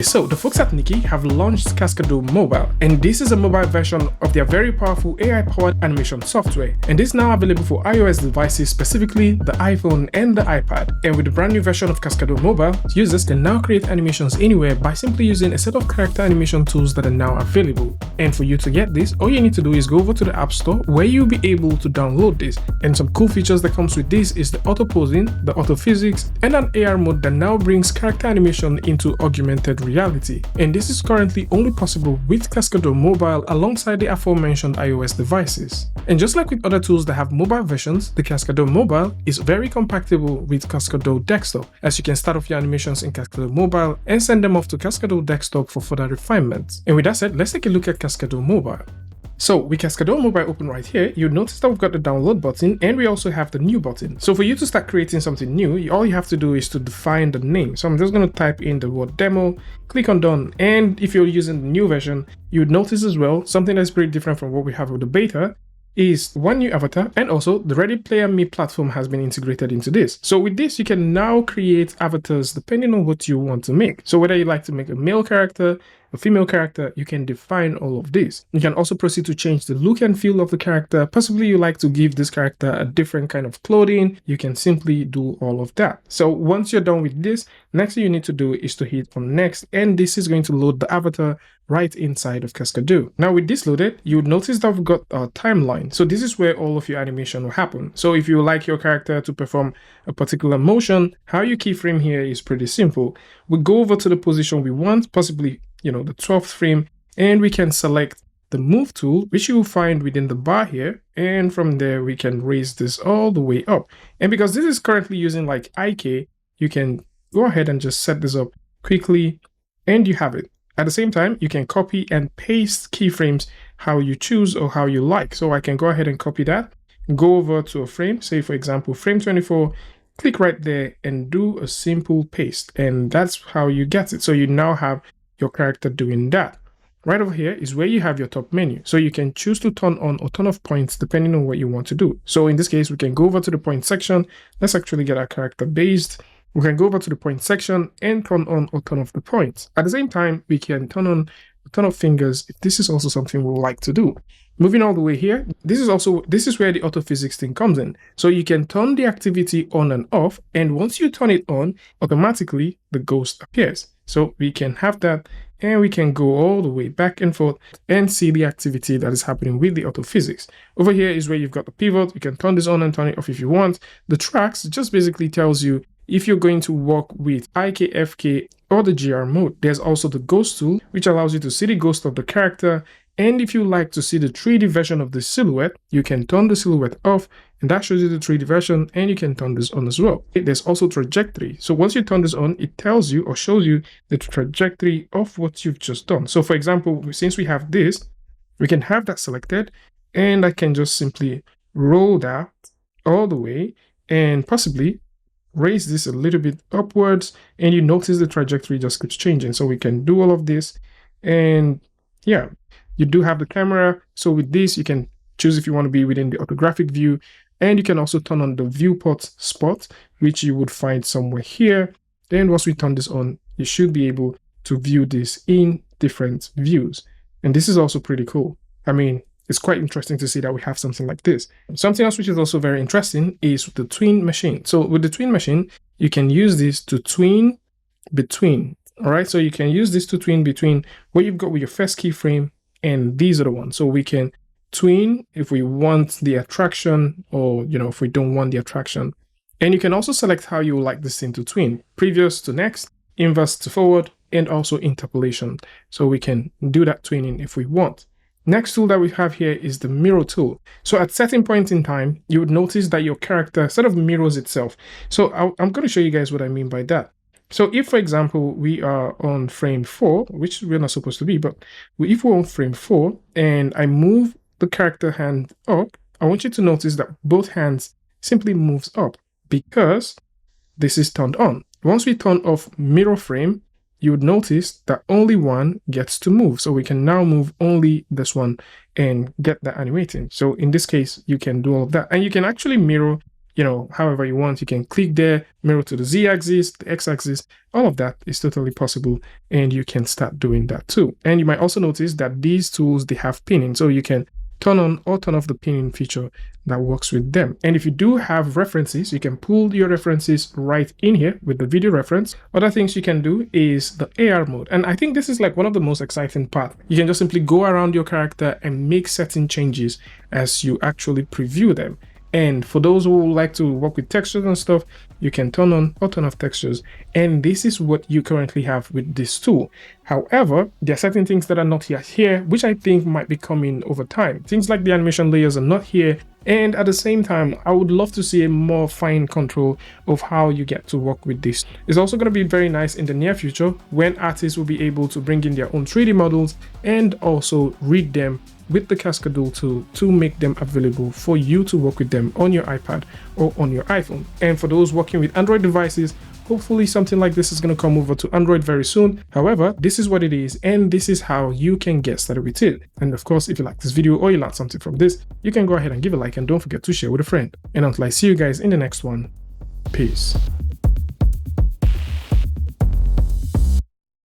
So the folks at Nikki have launched Cascadeur Mobile, and this is a mobile version of their very powerful AI-powered animation software, and this is now available for iOS devices, specifically the iPhone and the iPad. And with the brand new version of Cascadeur Mobile, users can now create animations anywhere by simply using a set of character animation tools that are now available. And for you to get this, all you need to do is go over to the App Store, where you'll be able to download this. And some cool features that comes with this is the auto posing, the auto physics, and an AR mode that now brings character animation into augmented reality. And this is currently only possible with Cascadeur Mobile alongside the aforementioned iOS devices. And just like with other tools that have mobile versions, the Cascadeur Mobile is very compatible with Cascadeur Desktop, as you can start off your animations in Cascadeur Mobile and send them off to Cascadeur Desktop for further refinements. And with that said, let's take a look at Cascadeur Mobile. So with Cascadeur Mobile open right here, you'll notice that we've got the download button and we also have the new button. So for you to start creating something new, all you have to do is to define the name. So I'm just going to type in the word demo, click on done. And if you're using the new version, you would notice as well, something that's pretty different from what we have with the beta is one new avatar, and also the Ready Player Me platform has been integrated into this. So with this, you can now create avatars depending on what you want to make. So whether you like to make a male character, a female character, you can define all of this. You can also proceed to change the look and feel of the character. Possibly you like to give this character a different kind of clothing. You can simply do all of that. So once you're done with this, next thing you need to do is to hit on next, and this is going to load the avatar right inside of Cascadeur. Now with this loaded, you would notice that we've got a timeline. So this is where all of your animation will happen. So if you like your character to perform a particular motion, how you keyframe here is pretty simple. We go over to the position we want, possibly the 12th frame, and we can select the move tool, which you will find within the bar here, and from there we can raise this all the way up. And because this is currently using like IK, you can go ahead and just set this up quickly and you have it. At the same time, you can copy and paste keyframes how you choose or how you like. So I can go ahead and copy that, go over to a frame, say for example frame 24, click right there and do a simple paste, and that's how you get it. So you now have your character doing that. Right over here is where you have your top menu. So you can choose to turn on or turn off points depending on what you want to do. So in this case, we can go over to the point section. Let's actually get our character based. We can go over to the point section and turn on or turn off the points. At the same time, we can turn on or turn off fingers if this is also something we would like to do. Moving all the way here, this is where the auto physics thing comes in. So you can turn the activity on and off, and once you turn it on, automatically the ghost appears. So we can have that, and we can go all the way back and forth and see the activity that is happening with the auto physics. Over here is where you've got the pivot. You can turn this on and turn it off if you want. The tracks just basically tells you if you're going to work with IK, FK, or the GR mode. There's also the ghost tool, which allows you to see the ghost of the character. And if you like to see the 3D version of the silhouette, you can turn the silhouette off, and that shows you the 3D version, and you can turn this on as well. There's also trajectory. So once you turn this on, it tells you or shows you the trajectory of what you've just done. So for example, since we have this, we can have that selected, and I can just simply roll that all the way and possibly raise this a little bit upwards, and you notice the trajectory just keeps changing. So we can do all of this, and yeah, you do have the camera. So with this, you can choose if you want to be within the orthographic view, and you can also turn on the viewport spot, which you would find somewhere here. Then once we turn this on, you should be able to view this in different views. And this is also pretty cool. I mean, it's quite interesting to see that we have something like this. Something else which is also very interesting is the tween machine. So with the tween machine, you can use this to tween between. All right, so you can use this to tween between what you've got with your first keyframe, and these are the ones. So we can tween if we want the attraction, or if we don't want the attraction. And you can also select how you would like this thing to tween: previous to next, inverse to forward, and also interpolation. So we can do that tweening if we want. Next tool that we have here is the mirror tool. So at certain points in time, you would notice that your character sort of mirrors itself. So I'm going to show you guys what I mean by that. So if, for example, we are on frame 4, which we're not supposed to be, but if we're on frame 4 and I move the character hand up, I want you to notice that both hands simply moves up because this is turned on. Once we turn off mirror frame, you would notice that only one gets to move. So we can now move only this one and get that animating. So in this case, you can do all of that. And you can actually mirror however you want. You can click there, mirror to the Z-axis, the X-axis, all of that is totally possible, and you can start doing that too. And you might also notice that these tools, they have pinning, so you can turn on or turn off the pinning feature that works with them. And if you do have references, you can pull your references right in here with the video reference. Other things you can do is the AR mode. And I think this is like one of the most exciting parts. You can just simply go around your character and make certain changes as you actually preview them. And for those who like to work with textures and stuff, you can turn on or turn off textures. And this is what you currently have with this tool. However, there are certain things that are not yet here, which I think might be coming over time. Things like the animation layers are not here. And at the same time, I would love to see a more fine control of how you get to work with this. It's also going to be very nice in the near future when artists will be able to bring in their own 3D models and also read them with the Cascadeur tool to make them available for you to work with them on your iPad or on your iPhone. And for those working with Android devices, hopefully something like this is going to come over to Android very soon. However, this is what it is, and this is how you can get started with it. And of course, if you like this video or you learned something from this, you can go ahead and give a like, and don't forget to share with a friend. And until I see you guys in the next one, peace.